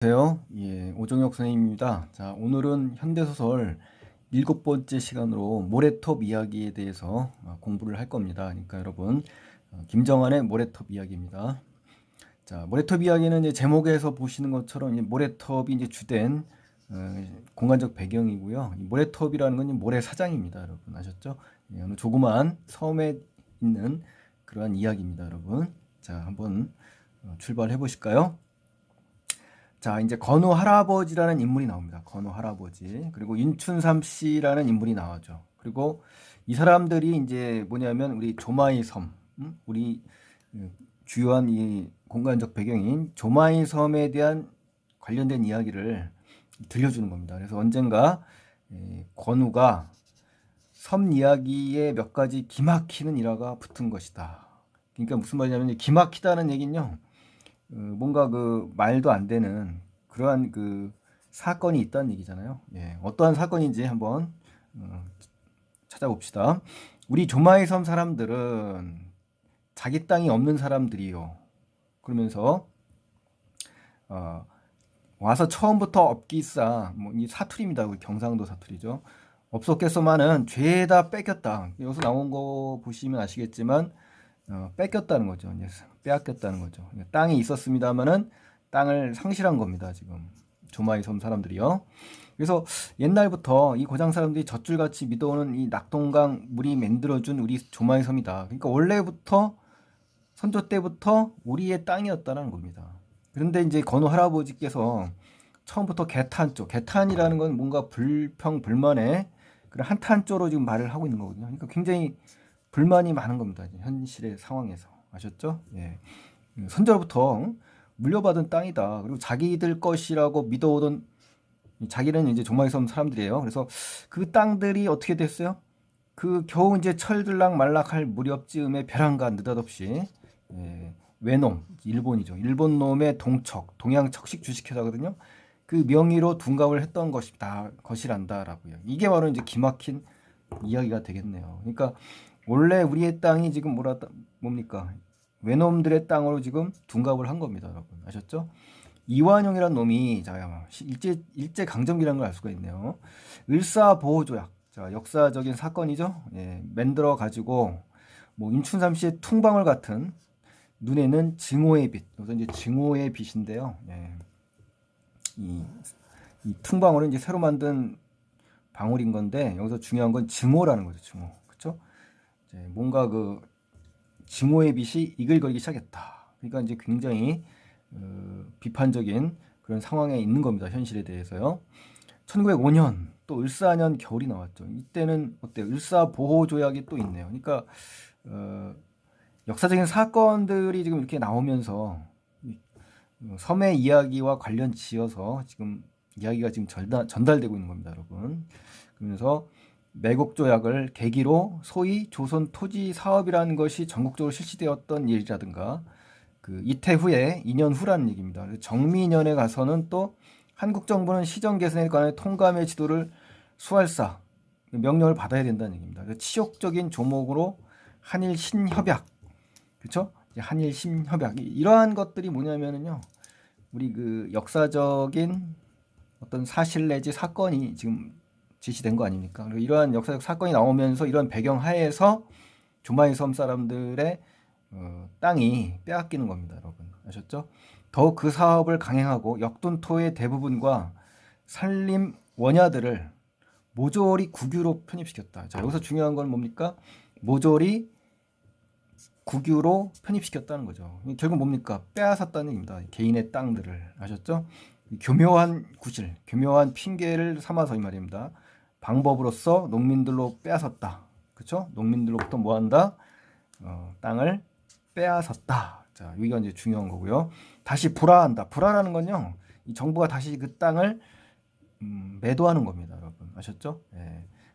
안녕하세요. 오정혁 선생님입니다. 자, 오늘은 현대소설 7번째 시간으로 모래톱 이야기에 대해서 공부를 할 겁니다. 그러니까 여러분, 김정한의 모래톱 이야기입니다. 자, 모래톱 이야기는 이제 제목에서 보시는 것처럼 이제 모래톱이 이제 주된 공간적 배경이고요. 이 모래톱이라는 건 모래사장입니다. 여러분 아셨죠? 어느 조그만 섬에 있는 그러한 이야기입니다. 여러분. 자, 한번 출발해 보실까요? 자, 이제 건우 할아버지라는 인물이 나옵니다. 건우 할아버지. 그리고 윤춘삼 씨라는 인물이 나오죠. 그리고 이 사람들이 이제 뭐냐면 우리 조마의 섬, 우리 주요한 이 공간적 배경인 조마의 섬에 대한 관련된 이야기를 들려주는 겁니다. 그래서 언젠가 건우가 섬 이야기에 몇 가지 기막히는 일화가 붙은 것이다. 그러니까 무슨 말이냐면 기막히다는 얘기는요. 뭔가 그 말도 안 되는 그러한 그 사건이 있다는 얘기잖아요. 어떠한 사건인지 한번 찾아봅시다. 우리 조마의 섬 사람들은 자기 땅이 없는 사람들이요. 그러면서 어, 와서 처음부터 업기싸 뭐이 사투리입니다. 우리 경상도 사투리죠. 없었겠소만은 죄다 뺏겼다. 여기서 나온 거 보시면 아시겠지만 뺏겼다는 거죠. 이제 빼앗겼다는 거죠. 땅이 있었습니다만은 땅을 상실한 겁니다. 지금 조마의 섬 사람들이요. 그래서 옛날부터 이 고장 사람들이 젖줄같이 믿어오는 이 낙동강 물이 만들어준 우리 조마의 섬이다. 그러니까 원래부터 선조 때부터 우리의 땅이었다는 겁니다. 그런데 이제 건우 할아버지께서 처음부터 개탄조, 개탄이라는 건 뭔가 불평 불만에 그런 한탄조로 지금 말을 하고 있는 거거든요. 그러니까 굉장히 불만이 많은 겁니다. 현실의 상황에서. 아셨죠? 선조로부터 물려받은 땅이다. 그리고 자기들 것이라고 믿어오던 자기는 이제 조마의 섬 사람들이에요. 그래서 그 땅들이 어떻게 됐어요? 그 겨우 이제 철들락 말락할 무렵쯤에 벼랑간 느닷없이 외놈, 일본이죠. 일본 놈의 동척, 동양 척식 주식회사거든요. 그 명의로 둔갑을 했던 것이란다라고요. 이게 바로 이제 기막힌 이야기가 되겠네요. 그러니까 원래 우리의 땅이 지금 뭡니까? 외놈들의 땅으로 지금 둔갑을 한 겁니다, 여러분. 아셨죠? 이완용이라는 놈이 자 일제 강점기라는 걸 알 수가 있네요. 을사보호조약, 자 역사적인 사건이죠. 만들어 가지고 뭐 윤춘삼 씨의 퉁방울 같은 눈에는 증오의 빛, 여기서 이제 증오의 빛인데요. 이, 이 퉁방울은 이제 새로 만든 방울인 건데 여기서 중요한 건 증오라는 거죠. 증오, 그렇죠? 뭔가 그 증오의 빛이 이글거리기 시작했다. 그러니까 이제 굉장히 비판적인 그런 상황에 있는 겁니다. 현실에 대해서요. 1905년 또 을사년 겨울이 나왔죠. 이때는 어때요? 을사보호조약이 또 있네요. 그러니까 역사적인 사건들이 지금 이렇게 나오면서 섬의 이야기와 관련 지어서 지금 이야기가 지금 전달되고 있는 겁니다, 여러분. 그러면서 매국조약을 계기로 소위 조선 토지 사업이라는 것이 전국적으로 실시되었던 일이라든가 그 이태 후에 2년 후라는 얘기입니다. 정미년에 가서는 또 한국 정부는 시정 개선에 관한 통감의 지도를 수할사 명령을 받아야 된다는 얘기입니다. 치욕적인 조목으로 한일 신협약, 그렇죠? 한일 신협약 이러한 것들이 뭐냐면은요, 우리 그 역사적인 어떤 사실 내지 사건이 지금 지시된 거 아닙니까? 그리고 이러한 역사적 사건이 나오면서 이런 배경 하에서 조마의 섬 사람들의 땅이 빼앗기는 겁니다, 여러분. 아셨죠? 더욱 그 사업을 강행하고 역돈토의 대부분과 산림 원야들을 모조리 국유로 편입시켰다. 자, 여기서 중요한 건 뭡니까? 모조리 국유로 편입시켰다는 거죠. 결국 뭡니까? 빼앗았다는 얘기입니다. 개인의 땅들을. 아셨죠? 교묘한 구실, 교묘한 핑계를 삼아서 이 말입니다. 방법으로서 농민들로 빼앗았다. 그렇죠? 농민들로부터 뭐 한다? 땅을 빼앗았다. 자, 여기가 이제 중요한 거고요. 다시 불화한다. 불화라는 건요, 이 정부가 다시 그 땅을 매도하는 겁니다, 여러분. 아셨죠?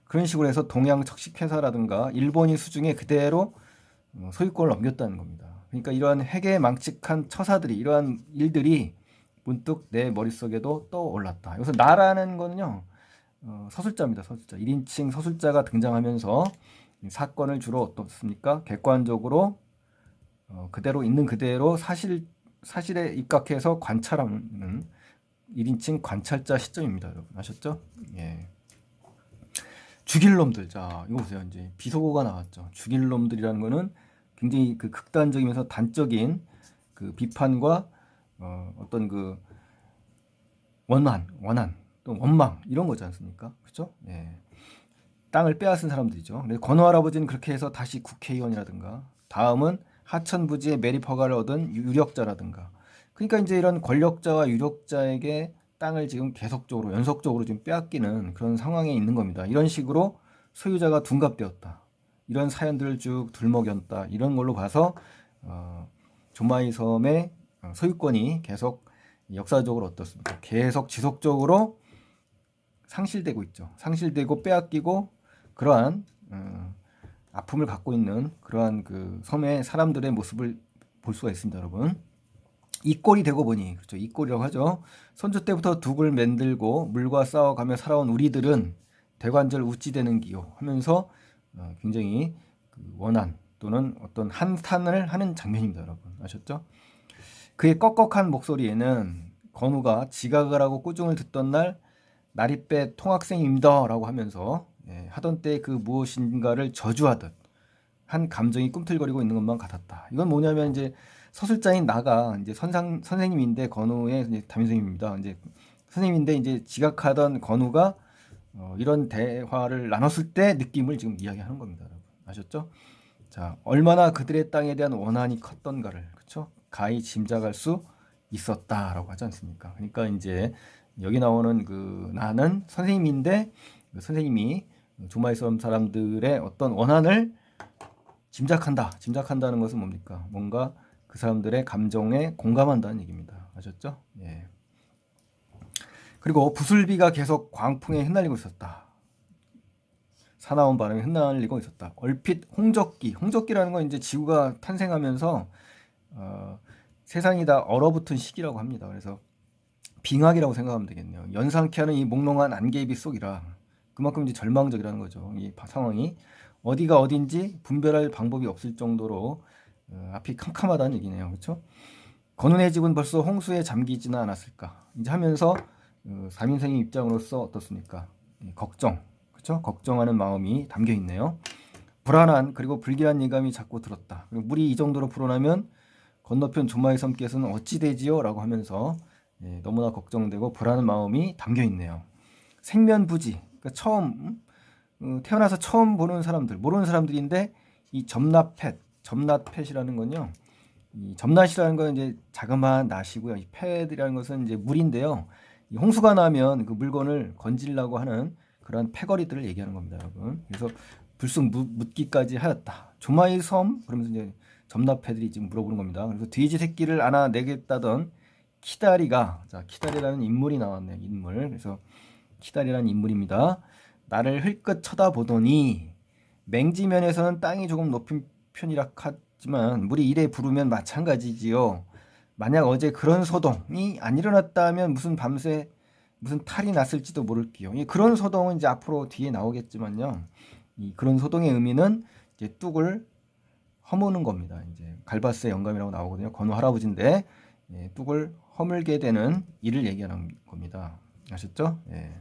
그런 식으로 해서 동양 척식회사라든가 일본인 수중에 그대로 소유권을 넘겼다는 겁니다. 그러니까 이러한 회계망측한 처사들이, 이러한 일들이 문득 내 머릿속에도 떠올랐다. 여기서 나라는 거는요, 서술자입니다. 서술자. 1인칭 서술자가 등장하면서 사건을 주로 어떻습니까? 객관적으로 그대로 있는 그대로 사실에 입각해서 관찰하는 1인칭 관찰자 시점입니다, 여러분. 아셨죠? 예. 죽일 놈들. 자, 이거 보세요. 이제 비속어가 나왔죠. 죽일 놈들이라는 거는 굉장히 그 극단적이면서 단적인 그 비판과 어떤 그 원한, 또 원망 이런 거지 않습니까? 그렇죠? 예. 땅을 빼앗은 사람들이죠. 근데 건호 할아버지는 그렇게 해서 다시 국회의원이라든가, 다음은 하천부지에 매립 허가를 얻은 유력자라든가. 그러니까 이제 이런 권력자와 유력자에게 땅을 지금 계속적으로 연속적으로 지금 빼앗기는 그런 상황에 있는 겁니다. 이런 식으로 소유자가 둔갑되었다. 이런 사연들을 쭉 들먹였다. 이런 걸로 봐서 조마이 섬의 소유권이 계속 역사적으로 어떻습니까? 계속 지속적으로 상실되고 있죠. 상실되고 빼앗기고 그러한 아픔을 갖고 있는 그러한 그 섬의 사람들의 모습을 볼 수가 있습니다, 여러분. 이 꼴이 되고 보니, 그렇죠? 이 꼴이라고 하죠. 선조 때부터 둑을 만들고 물과 싸워가며 살아온 우리들은 대관절 우찌되는 기요 하면서 굉장히 그 원한 또는 어떤 한탄을 하는 장면입니다, 여러분. 아셨죠? 그의 꺽꺽한 목소리에는 건우가 지각을 하고 꾸중을 듣던 날 나리빼 통학생입니다 라고 하면서 하던 때 그 무엇인가를 저주하듯 한 감정이 꿈틀거리고 있는 것만 같았다. 이건 뭐냐면 이제 서술자인 나가 이제 선생님인데 건우의 이제 담임선생님입니다. 이제 선생님인데 이제 지각하던 건우가 이런 대화를 나눴을 때 느낌을 지금 이야기하는 겁니다, 여러분. 아셨죠? 자, 얼마나 그들의 땅에 대한 원한이 컸던가를, 그렇죠? 가히 짐작할 수 있었다라고 하지 않습니까? 그러니까 이제 여기 나오는 그 나는 선생님인데 그 선생님이 조마이 섬 사람들의 어떤 원한을 짐작한다는 것은 뭡니까? 뭔가 그 사람들의 감정에 공감한다는 얘기입니다. 아셨죠? 예. 그리고 부슬비가 계속 광풍에 흩날리고 있었다. 사나운 바람에 흩날리고 있었다. 얼핏 홍적기라는 건 이제 지구가 탄생하면서 세상이 다 얼어붙은 시기라고 합니다. 그래서 빙하기라고 생각하면 되겠네요. 연상케 하는 이 몽롱한 안개잎이 속이라. 그만큼 이제 절망적이라는 거죠. 이 상황이 어디가 어딘지 분별할 방법이 없을 정도로 앞이 캄캄하다는 얘기네요. 그렇죠? 건운의 집은 벌써 홍수에 잠기지는 않았을까? 이제 하면서 사민생의 입장으로서 어떻습니까? 걱정, 그렇죠? 걱정하는 마음이 담겨 있네요. 불안한 그리고 불길한 예감이 자꾸 들었다. 그리고 물이 이 정도로 불어나면 건너편 조마의 섬께서는 어찌 되지요? 라고 하면서 너무나 걱정되고 불안한 마음이 담겨 있네요. 생면부지, 그러니까 처음 태어나서 처음 보는 사람들, 모르는 사람들인데 이 점낫펫이라는 건요. 이 점낫이라는 건 이제 자그마한 낫이고요. 이 펫이라는 것은 이제 물인데요. 이 홍수가 나면 그 물건을 건지려고 하는 그런 패거리들을 얘기하는 겁니다, 여러분. 그래서 불쑥 묻기까지 하였다. 조마이 섬 그러면서 이제 점납패들이 지금 물어보는 겁니다. 그래서 돼지 새끼를 안아내겠다던 키다리가, 자, 키다리라는 인물이 나왔네요. 인물. 그래서 키다리라는 인물입니다. 나를 흘끗 쳐다보더니 맹지면에서는 땅이 조금 높은 편이라 하지만 물이 이래 부르면 마찬가지지요. 만약 어제 그런 소동이 안 일어났다면 무슨 밤새 무슨 탈이 났을지도 모를게요. 그런 소동은 이제 앞으로 뒤에 나오겠지만요. 이 그런 소동의 의미는 이제 뚝을 허무는 겁니다. 이제 갈바스의 영감이라고 나오거든요. 건우 할아버지인데 뚝을 허물게 되는 일을 얘기하는 겁니다. 아셨죠? 예.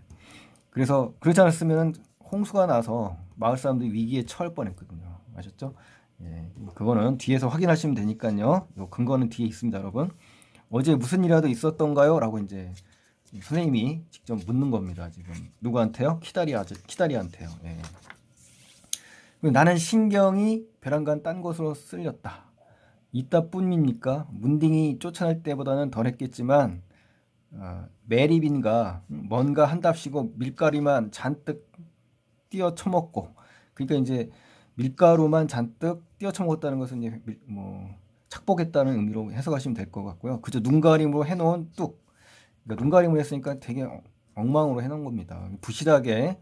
그래서 그렇지 않았으면 홍수가 나서 마을 사람들이 위기에 처할 뻔했거든요. 아셨죠? 예. 그거는 뒤에서 확인하시면 되니까요. 요 근거는 뒤에 있습니다, 여러분. 어제 무슨 일이라도 있었던가요? 라고 이제 선생님이 직접 묻는 겁니다. 지금 누구한테요? 키다리한테요. 예. 나는 신경이 베란간 딴 곳으로 쓸렸다. 이따뿐입니까? 문딩이 쫓아날 때보다는 덜했겠지만 매립인가 뭔가 한답시고 밀가루만 잔뜩 띄어 쳐먹고, 그러니까 이제 밀가루만 잔뜩 띄어 쳐먹었다는 것은 이제 착복했다는 의미로 해석하시면 될 것 같고요. 그저 눈가림으로 해놓은 뚝, 그러니까 눈가림을 했으니까 되게 엉망으로 해놓은 겁니다. 부실하게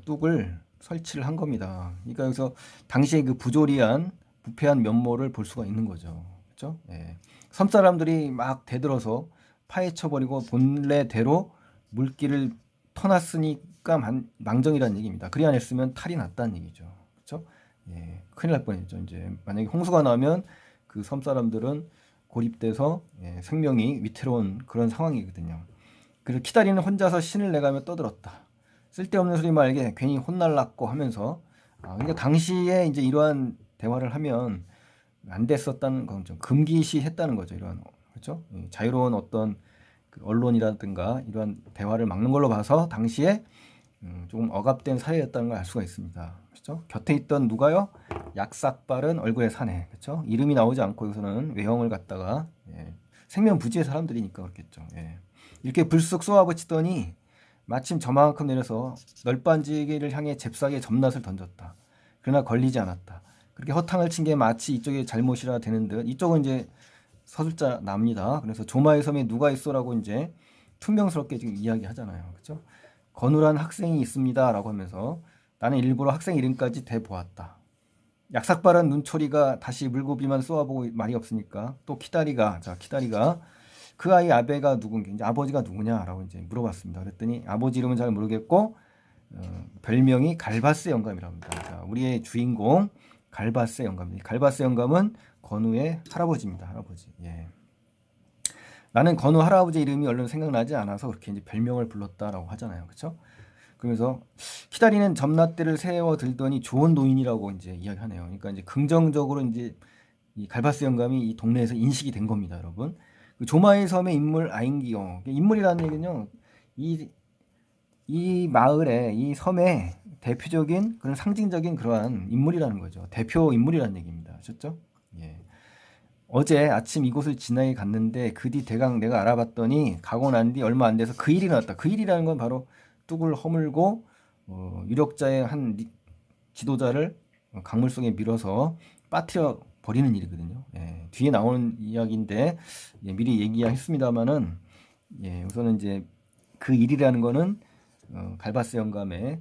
뚝을 설치를 한 겁니다. 그러니까 여기서 당시에 그 부조리한 부패한 면모를 볼 수가 있는 거죠. 그렇죠? 예. 섬 사람들이 막 대들어서 파헤쳐버리고 본래대로 물길을 터놨으니까 망정이라는 얘기입니다. 그리 안 했으면 탈이 났다는 얘기죠. 그렇죠? 예. 큰일 날 뻔했죠. 이제 만약에 홍수가 나면 그 섬 사람들은 고립돼서 생명이 위태로운 그런 상황이거든요. 그래서 키다리는 혼자서 신을 내가며 떠들었다. 쓸데없는 소리 말게 괜히 혼날랐고 하면서 그러니까 당시에 이제 이러한 대화를 하면 안 됐었다는 건 좀 금기시했다는 거죠. 이러한 그렇죠? 자유로운 어떤 그 언론이라든가 이러한 대화를 막는 걸로 봐서 당시에 조금 억압된 사회였다는 걸 알 수가 있습니다. 그렇죠? 곁에 있던 누가요? 약삭빠른 얼굴에 사내. 그렇죠? 이름이 나오지 않고 여기서는 외형을 갖다가 생면부지의 사람들이니까 그렇겠죠. 이렇게 불쑥 쏘아붙이더니 마침 저만큼 내려서 널빤지기를 향해 잽싸게 점낫을 던졌다. 그러나 걸리지 않았다. 그렇게 허탕을 친 게 마치 이쪽의 잘못이라 되는 듯 이쪽은 이제 서술자 납니다. 그래서 조마의 섬에 누가 있어라고 이제 퉁명스럽게 지금 이야기하잖아요. 그렇죠? 건우란 학생이 있습니다라고 하면서 나는 일부러 학생 이름까지 대보았다. 약삭바른 눈초리가 다시 물고기만 쏘아보고 말이 없으니까 또 키다리가 그 아이 아베가 누군지 이제 아버지가 누구냐라고 이제 물어봤습니다. 그랬더니 아버지 이름은 잘 모르겠고 별명이 갈바스 영감이라고 합니다. 자, 우리의 주인공 갈바스 영감입니다. 갈바스 영감은 건우의 할아버지입니다. 할아버지. 나는 건우 할아버지 이름이 얼른 생각나지 않아서 그렇게 이제 별명을 불렀다라고 하잖아요. 그렇죠? 그러면서 키다리는 점낫대를 세워 들더니 좋은 노인이라고 이제 이야기하네요. 그러니까 이제 긍정적으로 이제 이 갈바스 영감이 이 동네에서 인식이 된 겁니다, 여러분. 그 조마의 섬의 인물 아인기요. 인물이라는 얘기는요. 이 마을에 이 섬의 대표적인 그런 상징적인 그러한 인물이라는 거죠. 대표 인물이라는 얘기입니다. 아셨죠? 어제 아침 이곳을 지나게 갔는데 그 뒤 대강 내가 알아봤더니 가고 난 뒤 얼마 안 돼서 그 일이 나왔다. 그 일이라는 건 바로 뚝을 허물고 유력자의 한 지도자를 강물 속에 밀어서 빠뜨려 버리는 일이거든요. 뒤에 나오는 이야기인데 미리 얘기했습니다만은 우선은 이제 그 일이라는 거는 갈바스 영감의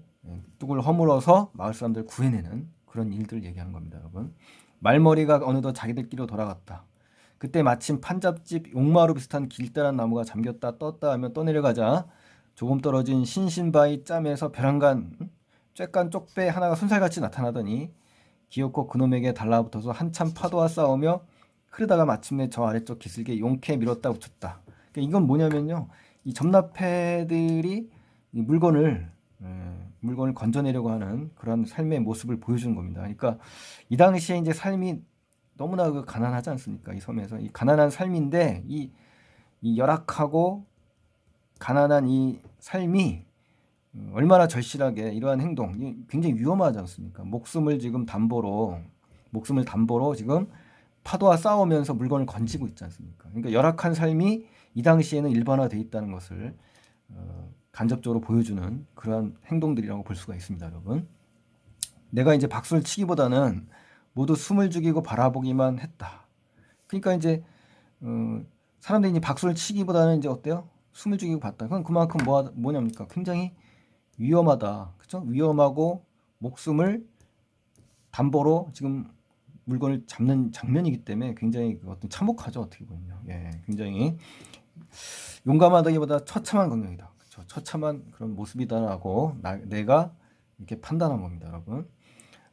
뚝을 허물어서 마을 사람들 구해내는 그런 일들을 얘기하는 겁니다, 여러분. 말머리가 어느덧 자기들끼리로 돌아갔다. 그때 마침 판잡집 용마루 비슷한 길다란 나무가 잠겼다 떴다 하며 떠내려가자 조금 떨어진 신신바위 짬에서 벼랑간 쬐깐 쪽배 하나가 손살같이 나타나더니 기어코 그놈에게 달라붙어서 한참 파도와 싸우며 흐르다가 마침내 저 아래쪽 기슭에 용케 밀었다 붙였다. 그러니까 이건 뭐냐면요. 이 점납패들이 이 물건을 건져내려고 하는 그런 삶의 모습을 보여주는 겁니다. 그러니까 이 당시에 이제 삶이 너무나 가난하지 않습니까? 이 섬에서 이 가난한 삶인데 이 열악하고 가난한 이 삶이 얼마나 절실하게 이러한 행동 굉장히 위험하지 않습니까? 목숨을 담보로 지금 파도와 싸우면서 물건을 건지고 있지 않습니까? 그러니까 열악한 삶이 이 당시에는 일반화되어 있다는 것을 간접적으로 보여주는 그러한 행동들이라고 볼 수가 있습니다, 여러분. 내가 이제 박수를 치기보다는 모두 숨을 죽이고 바라보기만 했다. 그러니까 이제 사람들이 이제 박수를 치기보다는 이제 어때요? 숨을 죽이고 봤다. 그건 그만큼 뭐냐니까 굉장히 위험하다. 그렇죠? 위험하고 목숨을 담보로 지금 물건을 잡는 장면이기 때문에 굉장히 어떤 참혹하죠. 어떻게 보면요. 굉장히 용감하다기보다 처참한 광경이다. 그렇죠? 처참한 그런 모습이다라고 내가 이렇게 판단한 겁니다, 여러분.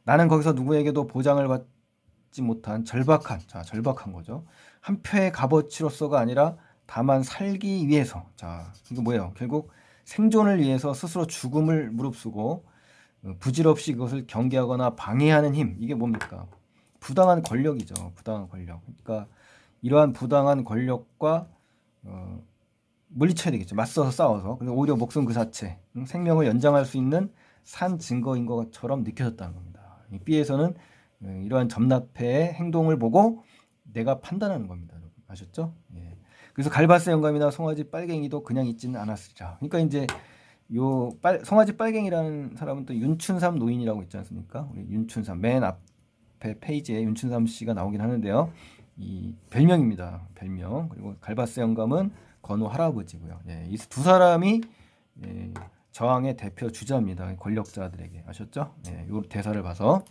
나는 거기서 누구에게도 보장을 받지 못한 절박한 거죠. 한 표의 값어치로서가 아니라 다만 살기 위해서. 자, 이거 뭐예요? 결국 생존을 위해서 스스로 죽음을 무릅쓰고 부질없이 그것을 경계하거나 방해하는 힘. 이게 뭡니까? 부당한 권력이죠. 부당한 권력. 그러니까 이러한 부당한 권력과 물리쳐야 되겠죠. 맞서서 싸워서. 그래서 오히려 목숨 그 자체, 생명을 연장할 수 있는 산 증거인 것처럼 느껴졌다는 겁니다. 이 B에서는 이러한 점납회의 행동을 보고 내가 판단하는 겁니다. 여러분. 아셨죠? 그래서 갈바스 영감이나 송아지 빨갱이도 그냥 있지는 않았으리라. 그러니까 이제 송아지 빨갱이라는 사람은 또 윤춘삼 노인이라고 있지 않습니까? 우리 윤춘삼 맨 앞에 페이지에 윤춘삼 씨가 나오긴 하는데요. 이 별명입니다. 별명. 그리고 갈바스 영감은 건우 할아버지고요. 이 두 사람이 저항의 대표 주자입니다. 권력자들에게. 아셨죠? 이 대사를 봐서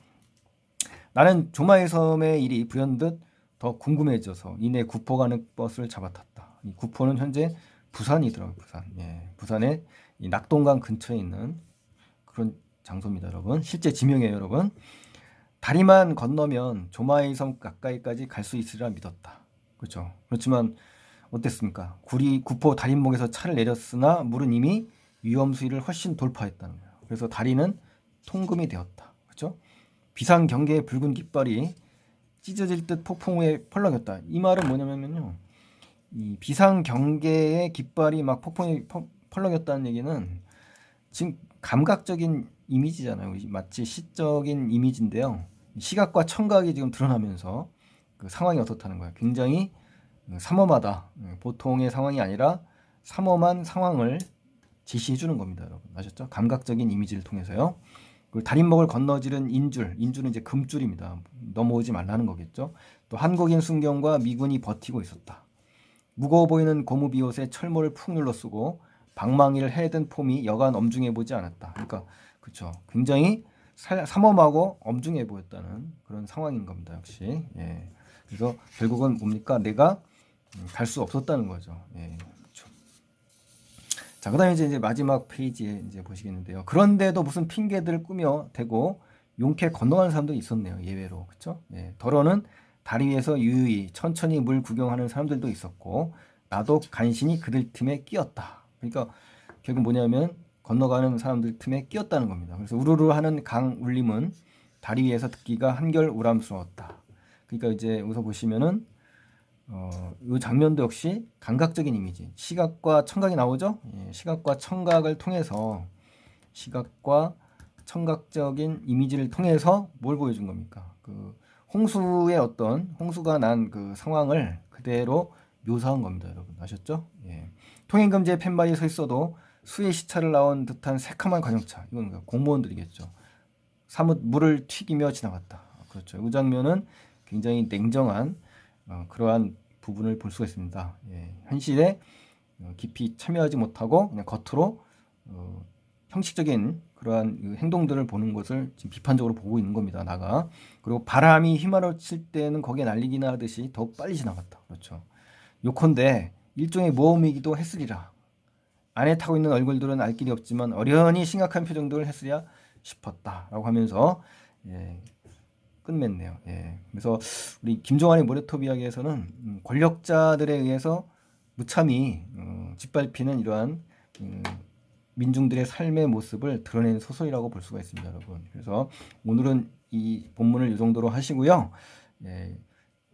나는 조마의 섬의 일이 불현듯 더 궁금해져서 이내 구포 가는 버스를 잡아탔다. 이 구포는 현재 부산이더라고요. 부산. 부산의 이 낙동강 근처에 있는 그런 장소입니다, 여러분. 실제 지명이에요, 여러분. 다리만 건너면 조마의 섬 가까이까지 갈 수 있으리라 믿었다. 그렇죠. 그렇지만 어땠습니까? 구포 다림목에서 차를 내렸으나 물은 이미 위험 수위를 훨씬 돌파했다는 거예요. 그래서 다리는 통금이 되었다. 그렇죠? 비상경계의 붉은 깃발이 찢어질 듯 폭풍 후에 펄럭였다. 이 말은 뭐냐면요. 이 비상경계의 깃발이 막 폭풍에 펄럭였다는 얘기는 지금 감각적인 이미지잖아요. 마치 시적인 이미지인데요. 시각과 청각이 지금 드러나면서 그 상황이 어떻다는 거예요. 굉장히 삼엄하다. 보통의 상황이 아니라 삼엄한 상황을 제시해 주는 겁니다, 여러분. 아셨죠? 감각적인 이미지를 통해서요. 그리고 다림목을 건너지른 인줄은 이제 금줄입니다. 넘어오지 말라는 거겠죠. 또 한국인 순경과 미군이 버티고 있었다. 무거워 보이는 고무 비옷에 철모를 푹 눌러 쓰고 방망이를 해든 폼이 여간 엄중해 보지 않았다. 그러니까 그렇죠. 굉장히 삼엄하고 엄중해 보였다는 그런 상황인 겁니다. 역시. 예. 그래서 결국은 뭡니까? 내가 갈 수 없었다는 거죠. 예. 그렇죠. 자, 그다음에 이제 마지막 페이지에 이제 보시겠는데요. 그런데도 무슨 핑계들을 꾸며 대고 용케 건너가는 사람도 있었네요. 예외로. 그렇죠? 예. 더러는 다리 위에서 유유히 천천히 물 구경하는 사람들도 있었고 나도 간신히 그들 틈에 끼었다. 그러니까 결국 뭐냐면 건너가는 사람들 틈에 끼었다는 겁니다. 그래서 우르르 하는 강 울림은 다리 위에서 듣기가 한결 우람스러웠다. 그러니까 이제 여기서 보시면은 이 장면도 역시 감각적인 이미지, 시각과 청각이 나오죠. 예, 시각과 청각을 통해서 시각과 청각적인 이미지를 통해서 뭘 보여준 겁니까? 그 홍수가 난 그 상황을 그대로 묘사한 겁니다, 여러분. 아셨죠? 예. 통행금지에 팻말이 서 있어도 수의 시차를 나온 듯한 새카만 관용차. 이건 공무원들이겠죠. 사뭇 물을 튀기며 지나갔다. 그렇죠. 이 장면은 굉장히 냉정한 그러한 부분을 볼 수가 있습니다. 예. 현실에 깊이 참여하지 못하고 그냥 겉으로 형식적인 그러한 행동들을 보는 것을 지금 비판적으로 보고 있는 겁니다. 나가. 그리고 바람이 휘말아칠 때는 거기에 날리기나 하듯이 더욱 빨리 지나갔다. 그렇죠. 요컨대 일종의 모험이기도 했으리라. 안에 타고 있는 얼굴들은 알 길이 없지만 어련히 심각한 표정들을 했으랴 싶었다라고 하면서 예, 끝맺네요. 예. 그래서 우리 김종환의 모래톱 이야기에서는 권력자들에 의해서 무참히 짓밟히는 이러한 민중들의 삶의 모습을 드러낸 소설이라고 볼 수가 있습니다, 여러분. 그래서 오늘은 이 본문을 이 정도로 하시고요. 예,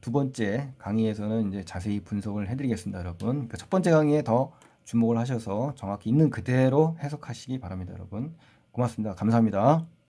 두 번째 강의에서는 이제 자세히 분석을 해드리겠습니다, 여러분. 그러니까 첫 번째 강의에 더 주목을 하셔서 정확히 있는 그대로 해석하시기 바랍니다, 여러분. 고맙습니다. 감사합니다.